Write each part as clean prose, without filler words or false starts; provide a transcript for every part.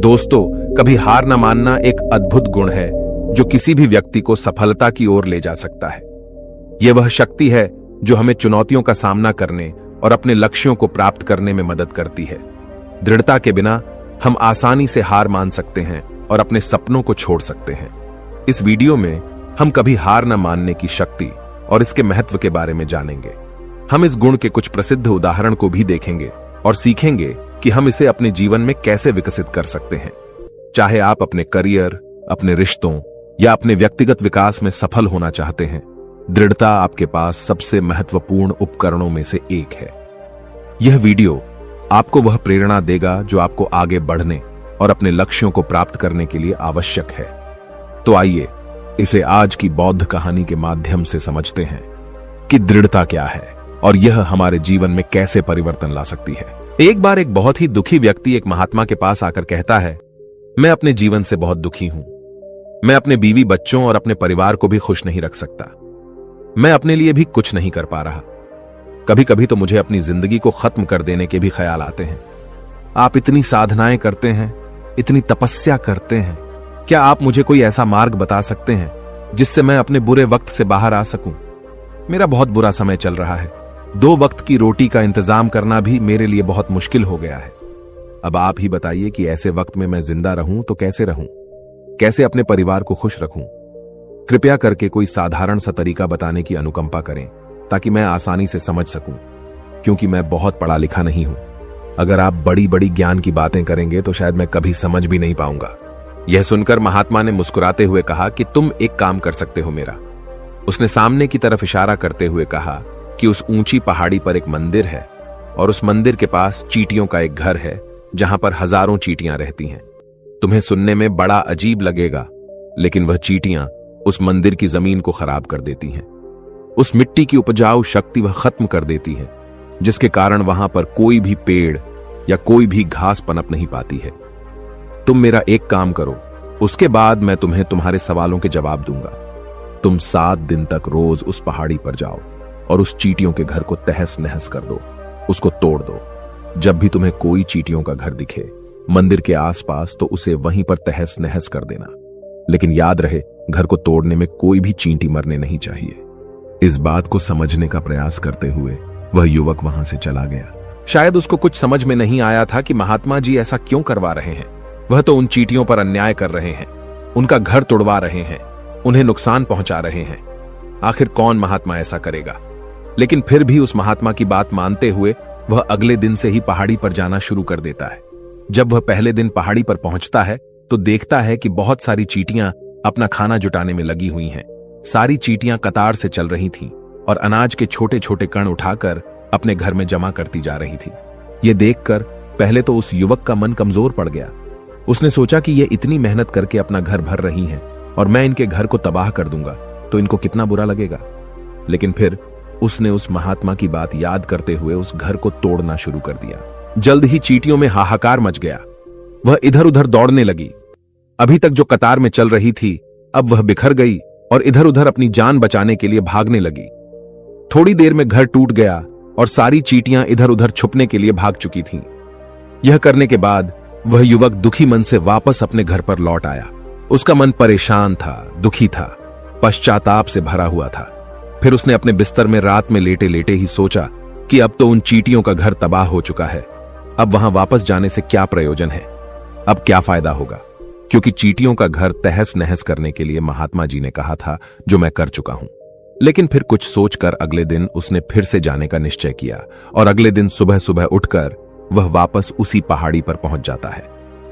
दोस्तों, कभी हार न मानना एक अद्भुत गुण है जो किसी भी व्यक्ति को सफलता की ओर ले जा सकता है। यह वह शक्ति है जो हमें चुनौतियों का सामना करने और अपने लक्ष्यों को प्राप्त करने में मदद करती है। दृढ़ता के बिना हम आसानी से हार मान सकते हैं और अपने सपनों को छोड़ सकते हैं। इस वीडियो में हम कभी हार न मानने की शक्ति और इसके महत्व के बारे में जानेंगे। हम इस गुण के कुछ प्रसिद्ध उदाहरण को भी देखेंगे और सीखेंगे कि हम इसे अपने जीवन में कैसे विकसित कर सकते हैं। चाहे आप अपने करियर, अपने रिश्तों या अपने व्यक्तिगत विकास में सफल होना चाहते हैं, दृढ़ता आपके पास सबसे महत्वपूर्ण उपकरणों में से एक है। यह वीडियो आपको वह प्रेरणा देगा जो आपको आगे बढ़ने और अपने लक्ष्यों को प्राप्त करने के लिए आवश्यक है। तो आइए इसे आज की बौद्ध कहानी के माध्यम से समझते हैं कि दृढ़ता क्या है और यह हमारे जीवन में कैसे परिवर्तन ला सकती है। एक बार एक बहुत ही दुखी व्यक्ति एक महात्मा के पास आकर कहता है, मैं अपने जीवन से बहुत दुखी हूं। मैं अपने बीवी बच्चों और अपने परिवार को भी खुश नहीं रख सकता। मैं अपने लिए भी कुछ नहीं कर पा रहा। कभी कभी तो मुझे अपनी जिंदगी को खत्म कर देने के भी ख्याल आते हैं। आप इतनी साधनाएं करते हैं, इतनी तपस्या करते हैं, क्या आप मुझे कोई ऐसा मार्ग बता सकते हैं जिससे मैं अपने बुरे वक्त से बाहर आ सकूं? मेरा बहुत बुरा समय चल रहा है। 2 वक्त की रोटी का इंतजाम करना भी मेरे लिए बहुत मुश्किल हो गया है। अब आप ही बताइए कि ऐसे वक्त में मैं जिंदा रहूं तो कैसे रहूं? कैसे अपने परिवार को खुश रखूं? कृपया करके कोई साधारण सा तरीका बताने की अनुकंपा करें ताकि मैं आसानी से समझ सकूं, क्योंकि मैं बहुत पढ़ा लिखा नहीं हूं। अगर आप बड़ी बड़ी ज्ञान की बातें करेंगे तो शायद मैं कभी समझ भी नहीं पाऊंगा। यह सुनकर महात्मा ने मुस्कुराते हुए कहा कि तुम एक काम कर सकते हो मेरा। उसने सामने की तरफ इशारा करते हुए कहा कि उस ऊंची पहाड़ी पर एक मंदिर है और उस मंदिर के पास चींटियों का एक घर है जहां पर हजारों चींटियां रहती हैं। तुम्हें सुनने में बड़ा अजीब लगेगा, लेकिन वह चींटियां उस मंदिर की जमीन को खराब कर देती हैं। उस मिट्टी की उपजाऊ शक्ति वह खत्म कर देती है, जिसके कारण वहां पर कोई भी पेड़ या कोई भी घास पनप नहीं पाती है। तुम मेरा एक काम करो, उसके बाद मैं तुम्हें तुम्हारे सवालों के जवाब दूंगा। तुम 7 दिन तक रोज उस पहाड़ी पर जाओ और उस चींटियों के घर को तहस नहस कर दो, उसको तोड़ दो। जब भी तुम्हें कोई चींटियों का घर दिखे मंदिर के आसपास, तो उसे वहीं पर तहस नहस कर देना। लेकिन याद रहे, घर को तोड़ने में कोई भी चींटी मरने नहीं चाहिए। इस बात को समझने का प्रयास करते हुए वह युवक वहां से चला गया। शायद उसको कुछ समझ में नहीं आया था कि महात्मा जी ऐसा क्यों करवा रहे हैं। वह तो उन चींटियों पर अन्याय कर रहे हैं, उनका घर तोड़वा रहे हैं, उन्हें नुकसान पहुंचा रहे हैं। आखिर कौन महात्मा ऐसा करेगा? लेकिन फिर भी उस महात्मा की बात मानते हुए वह अगले दिन से ही पहाड़ी पर जाना शुरू कर देता है। जब वह पहले दिन पहाड़ी पर पहुंचता है तो देखता है कि बहुत सारी चींटियां अपना खाना जुटाने में लगी हुई हैं। सारी चींटियां कतार से चल रही थीं और अनाज के छोटे छोटे कण उठाकर अपने घर में जमा करती जा रही थी। यह देखकर पहले तो उस युवक का मन कमजोर पड़ गया। उसने सोचा कि ये इतनी मेहनत करके अपना घर भर रही हैं और मैं इनके घर को तबाह कर दूंगा तो इनको कितना बुरा लगेगा। लेकिन फिर उसने उस महात्मा की बात याद करते हुए उस घर को तोड़ना शुरू कर दिया। जल्द ही चींटियों में हाहाकार मच गया। वह इधर उधर दौड़ने लगी। अभी तक जो कतार में चल रही थी, अब वह बिखर गई और इधर उधर अपनी जान बचाने के लिए भागने लगी। थोड़ी देर में घर टूट गया और सारी चींटियां इधर उधर छुपने के लिए भाग चुकी थीं। यह करने के बाद वह युवक दुखी मन से वापस अपने घर पर लौट आया। उसका मन परेशान था, दुखी था, पश्चाताप से भरा हुआ था। फिर उसने अपने बिस्तर में रात में लेटे लेटे ही सोचा कि अब तो उन चींटियों का घर तबाह हो चुका है। अब वहां वापस जाने से क्या प्रयोजन है? अब क्या फायदा होगा? क्योंकि चींटियों का घर तहस नहस करने के लिए महात्मा जी ने कहा था, जो मैं कर चुका हूं। लेकिन फिर कुछ सोचकर अगले दिन उसने फिर से जाने का निश्चय किया और अगले दिन सुबह सुबह उठकर वह वापस उसी पहाड़ी पर पहुंच जाता है।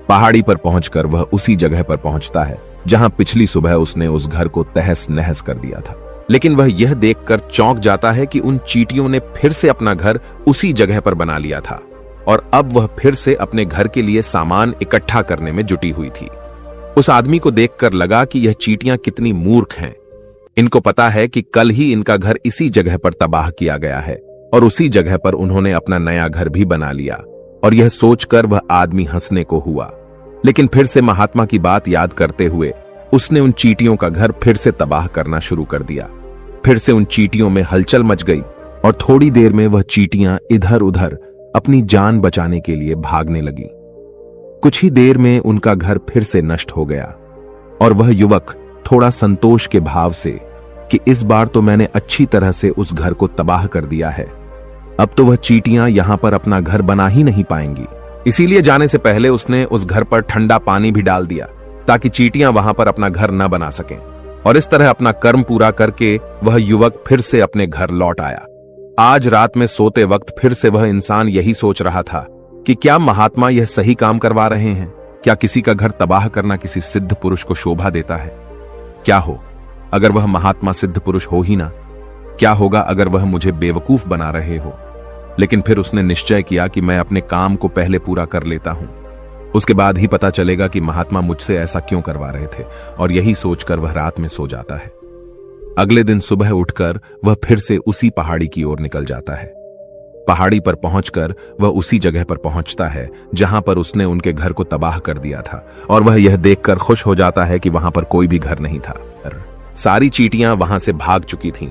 पहाड़ी पर पहुंचकर वह उसी जगह पर पहुंचता है जहां पिछली सुबह उसने उस घर को तहस नहस कर दिया था। लेकिन वह यह देखकर चौंक जाता है कि उन चींटियों ने फिर से अपना घर उसी जगह पर बना लिया था और अब वह फिर से अपने घर के लिए सामान इकट्ठा करने में जुटी हुई थी। उस आदमी को देखकर लगा कि यह चींटियां कितनी मूर्ख हैं। इनको पता है कि कल ही इनका घर इसी जगह पर तबाह किया गया है और उसी जगह पर उन्होंने अपना नया घर भी बना लिया। और यह सोचकर वह आदमी हंसने को हुआ। लेकिन फिर से महात्मा की बात याद करते हुए उसने उन चींटियों का घर फिर से तबाह करना शुरू कर दिया। फिर से उन चींटियों में हलचल मच गई और थोड़ी देर में वह चींटियां इधर उधर अपनी जान बचाने के लिए भागने लगी। कुछ ही देर में उनका घर फिर से नष्ट हो गया और वह युवक थोड़ा संतोष के भाव से कि इस बार तो मैंने अच्छी तरह से उस घर को तबाह कर दिया है, अब तो वह चींटियां यहां पर अपना घर बना ही नहीं पाएंगी। इसीलिए जाने से पहले उसने उस घर पर ठंडा पानी भी डाल दिया ताकि चींटियां वहां पर अपना घर न बना सकें। और इस तरह अपना कर्म पूरा करके वह युवक फिर से अपने घर लौट आया। आज रात में सोते वक्त फिर से वह इंसान यही सोच रहा था कि क्या महात्मा यह सही काम करवा रहे हैं? क्या किसी का घर तबाह करना किसी सिद्ध पुरुष को शोभा देता है? क्या हो अगर वह महात्मा सिद्ध पुरुष हो ही ना? क्या होगा अगर वह मुझे बेवकूफ बना रहे हो? लेकिन फिर उसने निश्चय किया कि मैं अपने काम को पहले पूरा कर लेता हूं, उसके बाद ही पता चलेगा कि महात्मा मुझसे ऐसा क्यों करवा रहे थे। और यही सोचकर वह रात में सो जाता है। अगले दिन सुबह उठकर वह फिर से उसी पहाड़ी की ओर निकल जाता है। पहाड़ी पर पहुंचकर वह उसी जगह पर पहुंचता है जहां पर उसने उनके घर को तबाह कर दिया था, और वह यह देखकर खुश हो जाता है कि वहां पर कोई भी घर नहीं था। सारी चींटियां वहां से भाग चुकी थीं।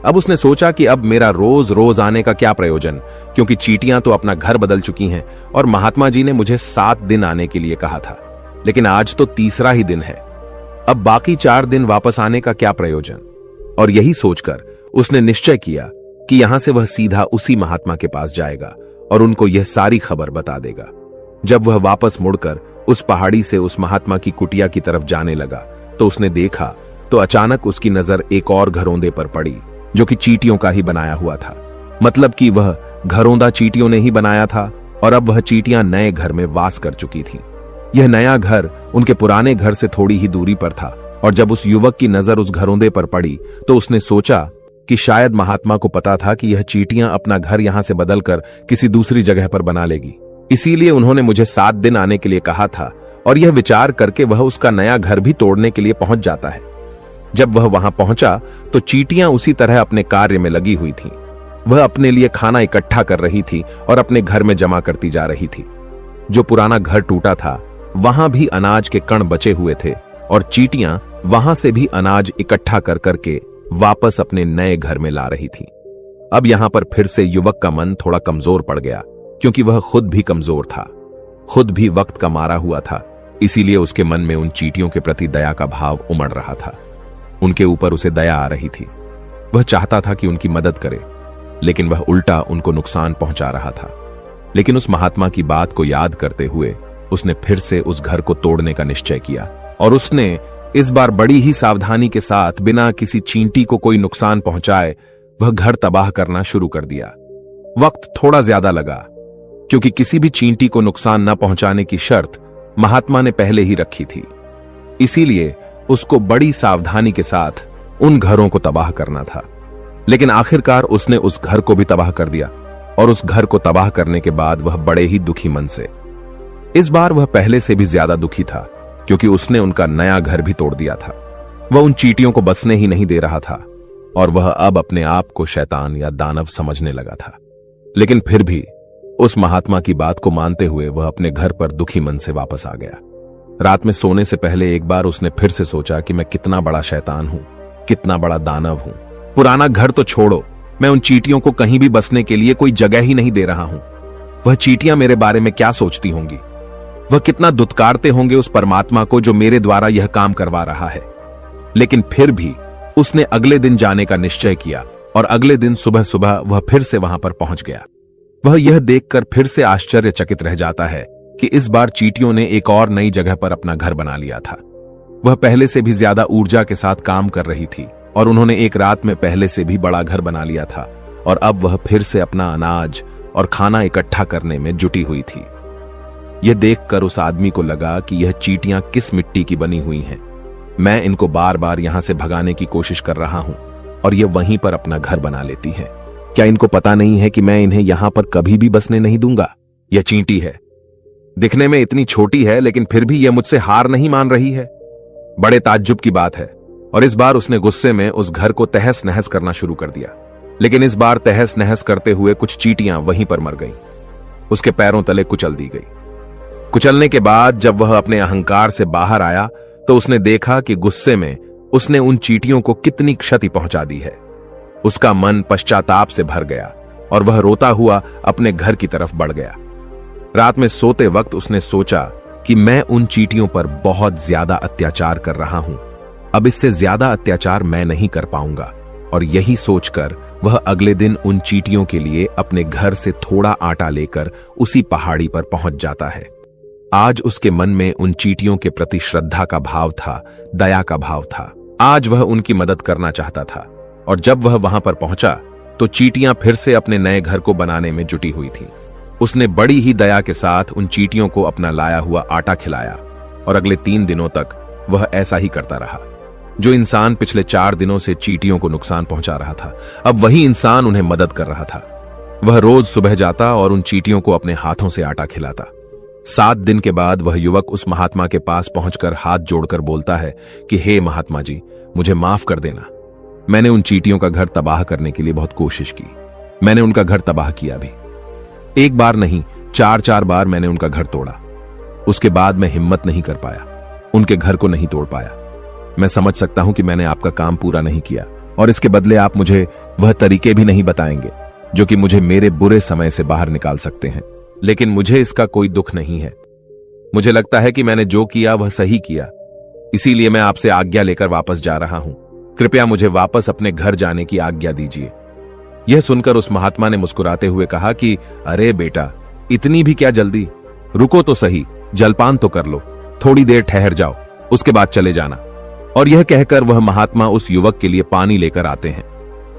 अब उसने सोचा कि अब मेरा रोज रोज आने का क्या प्रयोजन, क्योंकि चींटियां तो अपना घर बदल चुकी हैं और महात्मा जी ने मुझे 7 दिन आने के लिए कहा था, लेकिन आज तो तीसरा ही दिन है। अब बाकी 4 दिन वापस आने का क्या प्रयोजन? और यही सोचकर उसने निश्चय किया कि यहां से वह सीधा उसी महात्मा के पास जाएगा और उनको यह सारी खबर बता देगा। जब वह वापस मुड़कर उस पहाड़ी से उस महात्मा की कुटिया की तरफ जाने लगा तो उसने देखा तो अचानक उसकी नजर एक और घरौंदे पर पड़ी जो कि चींटियों का ही बनाया हुआ था। मतलब कि वह घरौंदा चींटियों ने ही बनाया था और अब वह चींटियां नए घर में वास कर चुकी थीं। यह नया घर उनके पुराने घर से थोड़ी ही दूरी पर था और जब उस युवक की नजर उस घरौंदे पर पड़ी तो उसने सोचा कि शायद महात्मा को पता था कि यह चींटियां अपना घर यहां से बदलकर किसी दूसरी जगह पर बना लेगी, इसीलिए उन्होंने मुझे 7 दिन आने के लिए कहा था। और यह विचार करके वह उसका नया घर भी तोड़ने के लिए पहुंच जाता है। जब वह वहां पहुंचा तो चींटियां उसी तरह अपने कार्य में लगी हुई थीं। वह अपने लिए खाना इकट्ठा कर रही थी और अपने घर में जमा करती जा रही थी। जो पुराना घर टूटा था वहां भी अनाज के कण बचे हुए थे और चींटियां वहां से भी अनाज इकट्ठा कर करके वापस अपने नए घर में ला रही थी। अब यहां पर फिर से युवक का मन थोड़ा कमजोर पड़ गया, क्योंकि वह खुद भी कमजोर था, खुद भी वक्त का मारा हुआ था। इसीलिए उसके मन में उन चींटियों के प्रति दया का भाव उमड़ रहा था। उनके ऊपर उसे दया आ रही थी। वह चाहता था कि उनकी मदद करे, लेकिन वह उल्टा उनको नुकसान पहुंचा रहा था। लेकिन उस महात्मा की बात को याद करते हुए उसने फिर से उस घर को तोड़ने का निश्चय किया और उसने इस बार बड़ी ही सावधानी के साथ बिना किसी चींटी को कोई नुकसान पहुंचाए वह घर तबाह करना शुरू कर दिया। वक्त थोड़ा ज्यादा लगा, क्योंकि किसी भी चींटी को नुकसान न पहुंचाने की शर्त महात्मा ने पहले ही रखी थी। इसीलिए उसको बड़ी सावधानी के साथ उन घरों को तबाह करना था। लेकिन आखिरकार उसने उस घर को भी तबाह कर दिया और उस घर को तबाह करने के बाद वह बड़े ही दुखी मन से, इस बार वह पहले से भी ज्यादा दुखी था, क्योंकि उसने उनका नया घर भी तोड़ दिया था। वह उन चींटियों को बसने ही नहीं दे रहा था और वह अब अपने आप को शैतान या दानव समझने लगा था। लेकिन फिर भी उस महात्मा की बात को मानते हुए वह अपने घर पर दुखी मन से वापस आ गया। रात में सोने से पहले एक बार उसने फिर से सोचा कि मैं कितना बड़ा शैतान हूं, कितना बड़ा दानव हूं। पुराना घर तो छोड़ो, मैं उन चींटियों को कहीं भी बसने के लिए कोई जगह ही नहीं दे रहा हूं। वह चींटियां मेरे बारे में क्या सोचती होंगी? वह कितना दुत्कारते होंगे उस परमात्मा को जो मेरे द्वारा यह काम करवा रहा है। लेकिन फिर भी उसने अगले दिन जाने का निश्चय किया और अगले दिन सुबह सुबह वह फिर से वहां पर पहुंच गया। वह यह देखकर फिर से आश्चर्यचकित रह जाता है कि इस बार चींटियों ने एक और नई जगह पर अपना घर बना लिया था। वह पहले से भी ज्यादा ऊर्जा के साथ काम कर रही थी और उन्होंने एक रात में पहले से भी बड़ा घर बना लिया था और अब वह फिर से अपना अनाज और खाना इकट्ठा करने में जुटी हुई थी। यह देखकर उस आदमी को लगा कि यह चींटियां किस मिट्टी की बनी हुई हैं। मैं इनको बार बार यहां से भगाने की कोशिश कर रहा हूं और ये वहीं पर अपना घर बना लेती हैं। क्या इनको पता नहीं है कि मैं इन्हें यहां पर कभी भी बसने नहीं दूंगा? यह चींटी है, दिखने में इतनी छोटी है, लेकिन फिर भी यह मुझसे हार नहीं मान रही है। बड़े ताज्जुब की बात है। और इस बार उसने गुस्से में उस घर को तहस नहस करना शुरू कर दिया। लेकिन इस बार तहस नहस करते हुए कुछ चींटियां वहीं पर मर गईं। उसके पैरों तले कुचल दी गई। कुचलने के बाद जब वह अपने अहंकार से बाहर आया तो उसने देखा कि गुस्से में उसने उन चींटियों को कितनी क्षति पहुंचा दी है। उसका मन पश्चाताप से भर गया और वह रोता हुआ अपने घर की तरफ बढ़ गया। रात में सोते वक्त उसने सोचा कि मैं उन चींटियों पर बहुत ज्यादा अत्याचार कर रहा हूं। अब इससे ज्यादा अत्याचार मैं नहीं कर पाऊंगा। और यही सोचकर वह अगले दिन उन चींटियों के लिए अपने घर से थोड़ा आटा लेकर उसी पहाड़ी पर पहुंच जाता है। आज उसके मन में उन चींटियों के प्रति श्रद्धा का भाव था, दया का भाव था। आज वह उनकी मदद करना चाहता था। और जब वह वहां पर पहुंचा तो चींटियां फिर से अपने नए घर को बनाने में जुटी हुई थीं। उसने बड़ी ही दया के साथ उन चींटियों को अपना लाया हुआ आटा खिलाया और अगले 3 दिनों तक वह ऐसा ही करता रहा। जो इंसान पिछले 4 दिनों से चींटियों को नुकसान पहुंचा रहा था, अब वही इंसान उन्हें मदद कर रहा था। वह रोज सुबह जाता और उन चींटियों को अपने हाथों से आटा खिलाता। 7 दिन के बाद वह युवक उस महात्मा के पास पहुंचकर हाथ जोड़कर बोलता है कि हे महात्मा जी, मुझे माफ कर देना। मैंने उन चींटियों का घर तबाह करने के लिए बहुत कोशिश की। मैंने उनका घर तबाह किया भी। एक बार नहीं, 4 बार मैंने उनका घर तोड़ा। उसके बाद मैं हिम्मत नहीं कर पाया, उनके घर को नहीं तोड़ पाया। मैं समझ सकता हूं कि मैंने आपका काम पूरा नहीं किया और इसके बदले आप मुझे वह तरीके भी नहीं बताएंगे जो कि मुझे मेरे बुरे समय से बाहर निकाल सकते हैं। लेकिन मुझे इसका कोई दुख नहीं है। मुझे लगता है कि मैंने जो किया वह सही किया, इसीलिए मैं आपसे आज्ञा लेकर वापस जा रहा हूं। कृपया मुझे वापस अपने घर जाने की आज्ञा दीजिए। यह सुनकर उस महात्मा ने मुस्कुराते हुए कहा कि अरे बेटा, इतनी भी क्या जल्दी, रुको तो सही, जलपान तो कर लो, थोड़ी देर ठहर जाओ, उसके बाद चले जाना। और यह कहकर वह महात्मा उस युवक के लिए पानी लेकर आते हैं।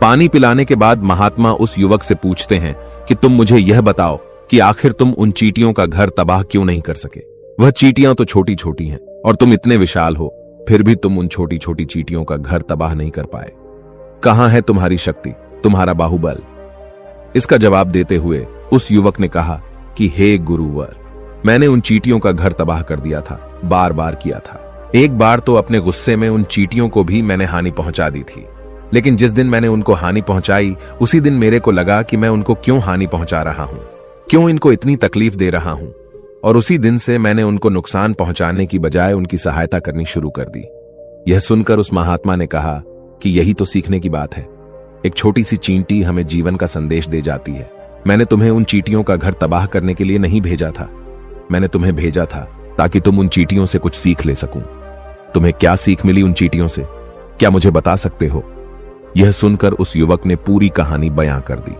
पानी पिलाने के बाद महात्मा उस युवक से पूछते हैं कि तुम मुझे यह बताओ कि आखिर तुम उन चींटियों का घर तबाह क्यों नहीं कर सके। वह चींटियां तो छोटी छोटी हैं और तुम इतने विशाल हो, फिर भी तुम उन छोटी छोटी चींटियों का घर तबाह नहीं कर पाए। कहां है तुम्हारी शक्ति, तुम्हारा बाहुबल? इसका जवाब देते हुए उस युवक ने कहा कि हे गुरुवर, मैंने उन चींटियों का घर तबाह कर दिया था, बार बार किया था। एक बार तो अपने गुस्से में उन चींटियों को भी मैंने हानि पहुंचा दी थी। लेकिन जिस दिन मैंने उनको हानि पहुंचाई, उसी दिन मेरे को लगा कि मैं उनको क्यों हानि पहुंचा रहा हूं, क्यों इनको इतनी तकलीफ दे रहा हूं। और उसी दिन से मैंने उनको नुकसान पहुंचाने की बजाय उनकी सहायता करनी शुरू कर दी। यह सुनकर उस महात्मा ने कहा कि यही तो सीखने की बात है। एक छोटी सी चींटी हमें जीवन का संदेश दे जाती है। मैंने तुम्हें उन चींटियों का घर तबाह करने के लिए नहीं भेजा था, मैंने तुम्हें भेजा था ताकि तुम उन चींटियों से कुछ सीख ले सकूं। तुम्हें क्या सीख मिली उन चींटियों से, क्या मुझे बता सकते हो? यह सुनकर उस युवक ने पूरी कहानी बयां कर दी।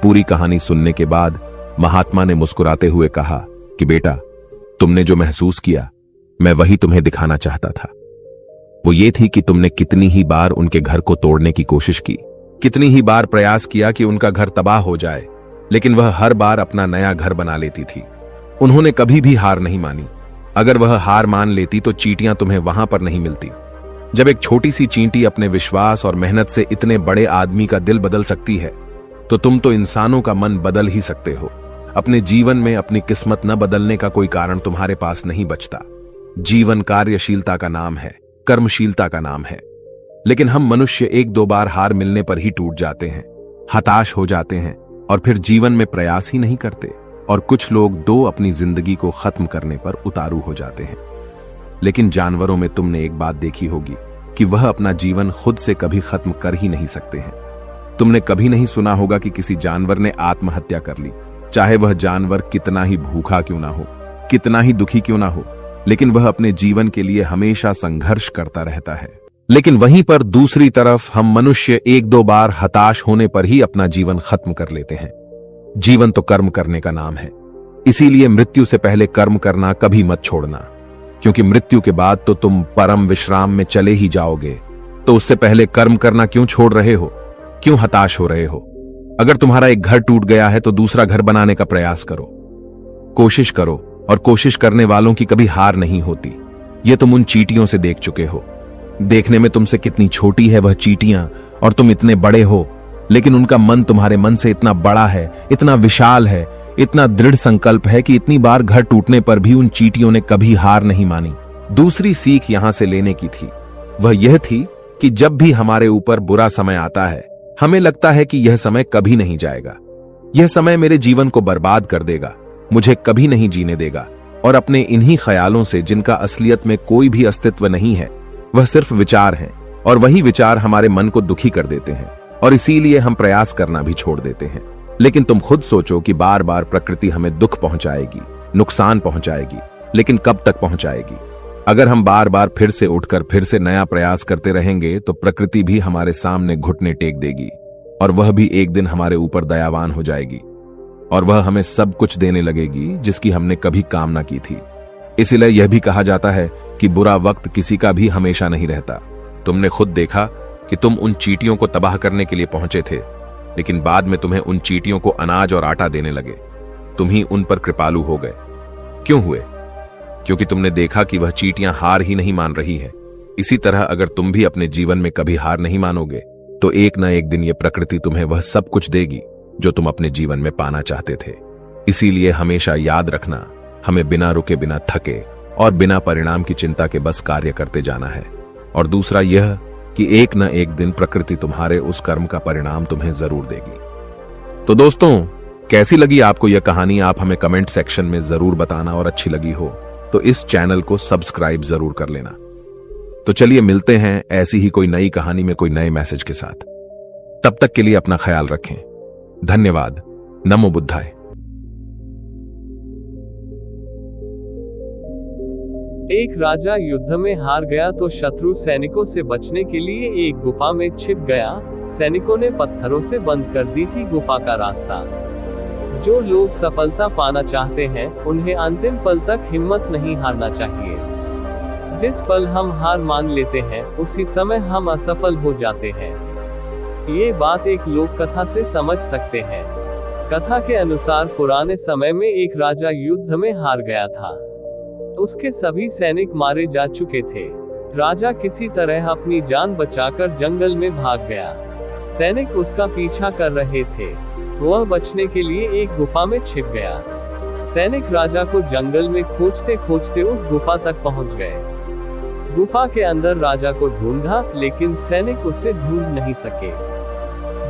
पूरी कहानी सुनने के बाद महात्मा ने मुस्कुराते हुए कहा कि बेटा, तुमने जो महसूस किया, मैं वही तुम्हें दिखाना चाहता था। वो ये थी कि तुमने कितनी ही बार उनके घर को तोड़ने की कोशिश की, कितनी ही बार प्रयास किया कि उनका घर तबाह हो जाए, लेकिन वह हर बार अपना नया घर बना लेती थी। उन्होंने कभी भी हार नहीं मानी। अगर वह हार मान लेती तो चींटियां तुम्हें वहां पर नहीं मिलती। जब एक छोटी सी चींटी अपने विश्वास और मेहनत से इतने बड़े आदमी का दिल बदल सकती है, तो तुम तो इंसानों का मन बदल ही सकते हो। अपने जीवन में अपनी किस्मत न बदलने का कोई कारण तुम्हारे पास नहीं बचता। जीवन कार्यशीलता का नाम है, कर्मशीलता का नाम है। लेकिन हम मनुष्य 1-2 बार हार मिलने पर ही टूट जाते हैं, हताश हो जाते हैं और फिर जीवन में प्रयास ही नहीं करते। और कुछ लोग अपनी जिंदगी को खत्म करने पर उतारू हो जाते हैं। लेकिन जानवरों में तुमने एक बात देखी होगी कि वह अपना जीवन खुद से कभी खत्म कर ही नहीं सकते हैं। तुमने कभी नहीं सुना होगा कि किसी जानवर ने आत्महत्या कर ली, चाहे वह जानवर कितना ही भूखा क्यों ना हो, कितना ही दुखी क्यों ना हो, लेकिन वह अपने जीवन के लिए हमेशा संघर्ष करता रहता है। लेकिन वहीं पर दूसरी तरफ हम मनुष्य 1-2 बार हताश होने पर ही अपना जीवन खत्म कर लेते हैं। जीवन तो कर्म करने का नाम है, इसीलिए मृत्यु से पहले कर्म करना कभी मत छोड़ना, क्योंकि मृत्यु के बाद तो तुम परम विश्राम में चले ही जाओगे। तो उससे पहले कर्म करना क्यों छोड़ रहे हो, क्यों हताश हो रहे हो? अगर तुम्हारा एक घर टूट गया है तो दूसरा घर बनाने का प्रयास करो, कोशिश करो, और कोशिश करने वालों की कभी हार नहीं होती। ये तुम उन चींटियों से देख चुके हो। देखने में तुमसे कितनी छोटी है वह चींटियां और तुम इतने बड़े हो, लेकिन उनका मन तुम्हारे मन से इतना बड़ा है, इतना विशाल है, इतना दृढ़ संकल्प है कि इतनी बार घर टूटने पर भी उन चींटियों ने कभी हार नहीं मानी। दूसरी सीख यहां से लेने की थी, वह यह थी कि जब भी हमारे ऊपर बुरा समय आता है, हमें लगता है कि यह समय कभी नहीं जाएगा, यह समय मेरे जीवन को बर्बाद कर देगा, मुझे कभी नहीं जीने देगा। और अपने इन्हीं ख्यालों से, जिनका असलियत में कोई भी अस्तित्व नहीं है, वह सिर्फ विचार हैं, और वही विचार हमारे मन को दुखी कर देते हैं और इसीलिए हम प्रयास करना भी छोड़ देते हैं। लेकिन तुम खुद सोचो कि बार बार प्रकृति हमें दुख पहुंचाएगी, नुकसान पहुंचाएगी, लेकिन कब तक पहुंचाएगी? अगर हम बार बार फिर से उठकर फिर से नया प्रयास करते रहेंगे तो प्रकृति भी हमारे सामने घुटने टेक देगी और वह भी एक दिन हमारे ऊपर दयावान हो जाएगी और वह हमें सब कुछ देने लगेगी जिसकी हमने कभी कामना की थी। इसीलिए यह भी कहा जाता है कि बुरा वक्त किसी का भी हमेशा नहीं रहता। तुमने खुद देखा कि तुम उन चींटियों को तबाह करने के लिए पहुंचे थे, लेकिन बाद में तुम्हें उन चींटियों को अनाज और आटा देने लगे। तुम ही उन पर कृपालु हो गए। क्यों हुए? क्योंकि तुमने देखा कि वह चींटियां हार ही नहीं मान रही है। इसी तरह अगर तुम भी अपने जीवन में कभी हार नहीं मानोगे तो एक न एक दिन यह प्रकृति तुम्हें वह सब कुछ देगी जो तुम अपने जीवन में पाना चाहते थे। इसीलिए हमेशा याद रखना, हमें बिना रुके, बिना थके और बिना परिणाम की चिंता के बस कार्य करते जाना है। और दूसरा यह कि एक न एक दिन प्रकृति तुम्हारे उस कर्म का परिणाम तुम्हें जरूर देगी। तो दोस्तों, कैसी लगी आपको यह कहानी? आप हमें कमेंट सेक्शन में जरूर बताना, और अच्छी लगी हो तो इस चैनल को सब्सक्राइब जरूर कर लेना। तो चलिए मिलते हैं ऐसी ही कोई नई कहानी में कोई नए मैसेज के साथ। तब तक के लिए अपना ख्याल रखें। धन्यवाद। नमो बुद्धाय। एक राजा युद्ध में हार गया तो शत्रु सैनिकों से बचने के लिए एक गुफा में छिप गया। सैनिकों ने पत्थरों से बंद कर दी थी गुफा का रास्ता। जो लोग सफलता पाना चाहते हैं उन्हें अंतिम पल तक हिम्मत नहीं हारना चाहिए। जिस पल हम हार मान लेते हैं उसी समय हम असफल हो जाते हैं। ये बात एक लोक कथा से समझ सकते हैं। कथा के अनुसार पुराने समय में एक राजा युद्ध में हार गया था। उसके सभी सैनिक मारे जा चुके थे। राजा किसी तरह अपनी जान बचाकर जंगल में भाग गया। सैनिक उसका पीछा कर रहे थे। वह बचने के लिए एक गुफा में छिप गया। सैनिक राजा को जंगल में खोजते खोजते उस गुफा तक पहुंच गए। गुफा के अंदर राजा को ढूंढा, लेकिन सैनिक उसे ढूंढ नहीं सके।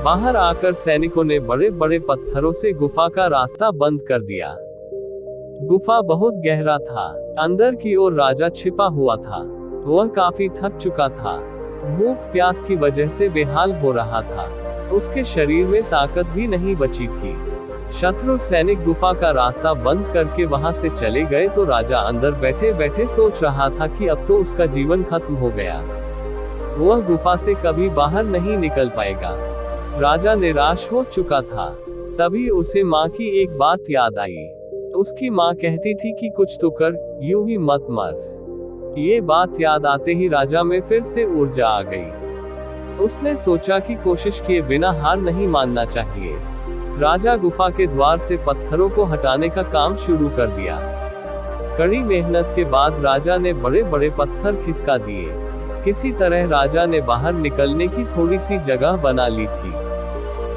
बाहर आकर सैनिकों ने बड़े बड़े पत्थरों से गुफा का रास्ता बंद कर दिया। गुफा बहुत गहरा था। अंदर की ओर राजा छिपा हुआ था। वह काफी थक चुका था। भूख प्यास की वजह से बेहाल हो रहा था। उसके शरीर में ताकत भी नहीं बची थी। शत्रु सैनिक गुफा का रास्ता बंद करके वहां से चले गए तो राजा अंदर बैठे बैठे सोच रहा था कि अब तो उसका जीवन खत्म हो गया। वह गुफा से कभी बाहर नहीं निकल पाएगा। राजा निराश हो चुका था। तभी उसे माँ की एक बात याद आई। उसकी माँ कहती थी कि कुछ तो कर, यूं ही मत मर। ये बात याद आते ही राजा में फिर से ऊर्जा आ गई। उसने सोचा कि कोशिश किए बिना हार नहीं मानना चाहिए। राजा गुफा के द्वार से पत्थरों को हटाने का काम शुरू कर दिया। कड़ी मेहनत के बाद राजा ने बड़े बड़े पत्थर खिसका दिए। किसी तरह राजा ने बाहर निकलने की थोड़ी सी जगह बना ली थी।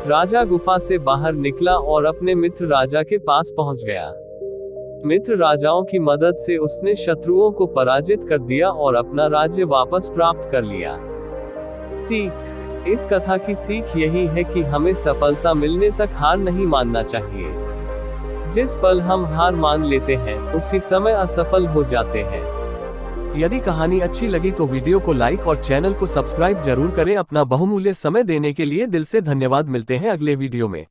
राजा गुफा से बाहर निकला और अपने मित्र राजा के पास पहुंच गया। मित्र राजाओं की मदद से उसने शत्रुओं को पराजित कर दिया और अपना राज्य वापस प्राप्त कर लिया। सीख। इस कथा की सीख यही है कि हमें सफलता मिलने तक हार नहीं मानना चाहिए। जिस पल हम हार मान लेते हैं उसी समय असफल हो जाते हैं। यदि कहानी अच्छी लगी तो वीडियो को लाइक और चैनल को सब्सक्राइब जरूर करें। अपना बहुमूल्य समय देने के लिए दिल से धन्यवाद। मिलते हैं अगले वीडियो में।